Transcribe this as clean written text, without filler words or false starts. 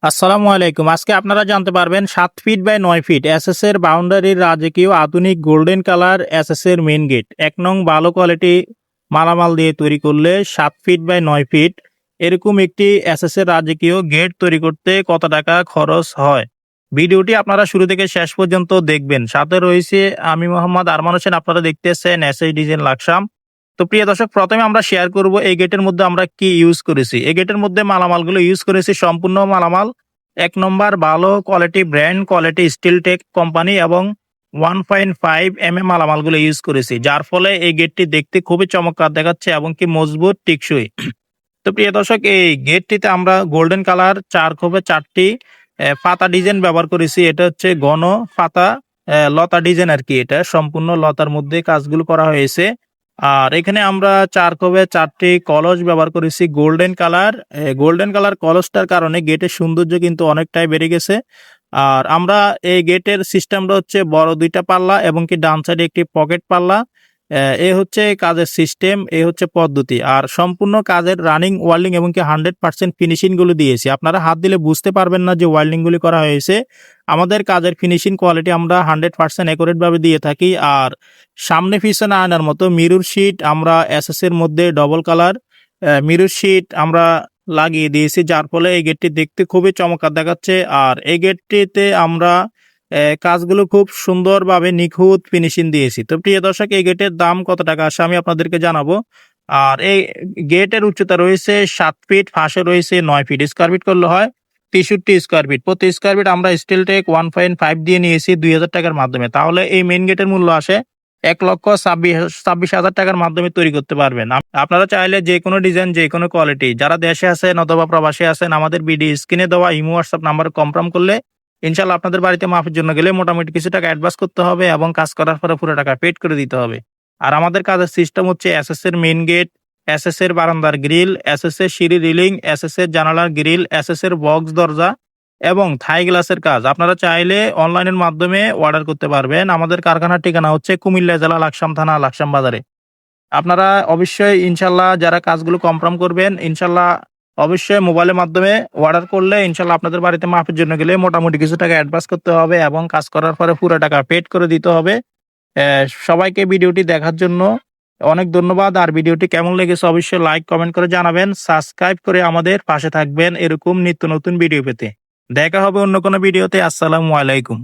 আসসালামু আলাইকুম। আজকে আপনারা জানতে পারবেন ৭ ফিট বাই ৯ ফিট এসএস এর বাউন্ডারির রাজকীয় আধুনিক গোল্ডেন কালার এসএস এর মেইন গেট। ১ নং ভালো কোয়ালিটি মালামাল দিয়ে তৈরি করলে ৭ ফিট বাই ৯ ফিট এরকম একটি এসএস এর রাজকীয় গেট তৈরি করতে কত টাকা খরচ হয়? ভিডিওটি আপনারা শুরু থেকে শেষ পর্যন্ত দেখবেন। সাথে রয়েছে আমি মোহাম্মদ আরমান হোসেন। আপনারা দেখতেছেন এসএস ডিজাইন লাকসাম। তো প্রিয় দর্শক, প্রথমে আমরা শেয়ার করব এই গেটের মধ্যে আমরা কি ইউজ করেছি। এই গেটের মধ্যে মালামালগুলো ইউজ করেছি সম্পূর্ণ মালামাল ১ নম্বর ভালো quality brand quality steel tech company এবং 1.5 মালামালগুলো ইউজ করেছি, যার ফলে এই গেটটি দেখতে খুবই চমৎকার দেখাচ্ছে এবং কি মজবুত টিকসই। তো প্রিয় দর্শক, এই গেটটিতে আমরা গোল্ডেন কালার ৪ খোপে ৪টি পাতা ডিজাইন ব্যবহার করেছি। এটা হচ্ছে ঘন পাতা লতা ডিজাইন আর কি। এটা সম্পূর্ণ লতার মধ্যে কাজগুলো করা হয়েছে। আর এখানে আমরা ৪ খোপে ৪টি কলস ব্যবহার করেছি গোল্ডেন কালার। গোল্ডেন কালার কলসটার কারণে গেটের সৌন্দর্য কিন্তু অনেকটাই বেড়ে গেছে। আর আমরা এই গেটের সিস্টেমটা হচ্ছে বড় ২টা পাল্লা এবং কি ডান সাইডে একটি পকেট পাল্লা। এ হচ্ছে কাজের সিস্টেম, এ হচ্ছে পদ্ধতি। আর সম্পূর্ণ কাজের রানিং ওয়েল্ডিং এবং কি 100% ফিনিশিং গুলো দিয়েছি। আপনারা হাত দিলে বুঝতে পারবেন না যে ওয়েল্ডিং গুলি করা হয়েছে। আমাদের কাজের ফিনিশিং কোয়ালিটি আমরা 100% একুরেট ভাবে দিয়ে থাকি। আর সামনে পিছনে আয়নার মতো মিরর শিট আমরা এসএস এর মধ্যে ডবল কালার মিরর শিট আমরা লাগিয়ে দিয়েছি, যার ফলে এই গেটটি দেখতে খুবই চমৎকার দেখাচ্ছে। আর এই গেটটিতে আমরা কাজগুলো খুব সুন্দরভাবে নিখুঁত ফিনিশিং দিয়েছি। তো প্রিয় দর্শক, এই গেটের দাম কত টাকা আসে আমি আপনাদেরকে জানাবো। আর এই গেটের উচ্চতা রয়েছে ৭ ফিট, ফাঁসে রয়েছে ৯ ফিট। স্কোয়ার ফিট করলে হয় ৬৩ স্কোয়ার ফিট। প্রতি স্কোয়ার ফিট আমরা স্টিল টেক 1.5 দিয়ে নিয়েছি ২,০০০ টাকার মাধ্যমে। তাহলে এই মেইন গেটের মূল্য আসে ১,২৬,০০০ টাকার মাধ্যমে তৈরি করতে পারবেন। আপনারা চাইলে যে কোনো ডিজাইন যে কোনো কোয়ালিটি যারা দেশে আছেন অথবা প্রবাসে আছেন আমাদের ভিডিও স্ক্রিনে দেওয়া ইমো হোয়াটসঅ্যাপ নাম্বারে কনফার্ম করলে ইনশাল্লাহ আপনাদের বাড়িতে মাপের জন্য গেলে মোটামুটি কিছু টাকা অ্যাডভান্স করতে হবে এবং কাজ করার পরে পুরো টাকা পেড করে দিতে হবে। আর আমাদের কাজের সিস্টেম হচ্ছে এসএস এর মেইন গেট, এসএস এর বারান্দার গ্রিল, এসএস এর সিঁড়ি রিলিং, এসএস এর জানালার গ্রিল, এসএস এর বক্স দরজা এবং থাই গ্লাসের কাজ। আপনারা চাইলে অনলাইনের মাধ্যমে অর্ডার করতে পারবেন। আমাদের কারখানার ঠিকানা হচ্ছে কুমিল্লা জেলা লাকসাম থানা লাকসাম বাজারে। আপনারা অবশ্যই ইনশাল্লাহ যারা কাজগুলো কনফার্ম করবেন ইনশাল্লাহ অবশ্যই মোবাইলের মাধ্যমে অর্ডার করলে ইনশাল্লাহ আপনাদের বাড়িতে মাপের জন্য গেলে মোটামুটি কিছু টাকা অ্যাডভান্স করতে হবে এবং কাজ করার পরে পুরো টাকা পেড করে দিতে হবে। সবাইকে ভিডিওটি দেখার জন্য অনেক ধন্যবাদ। আর ভিডিওটি কেমন লেগেছে অবশ্যই লাইক কমেন্ট করে জানাবেন, সাবস্ক্রাইব করে আমাদের পাশে থাকবেন এরকম নিত্য নতুন ভিডিও পেতে। দেখা হবে অন্য কোনো ভিডিওতে। আসসালামু আলাইকুম।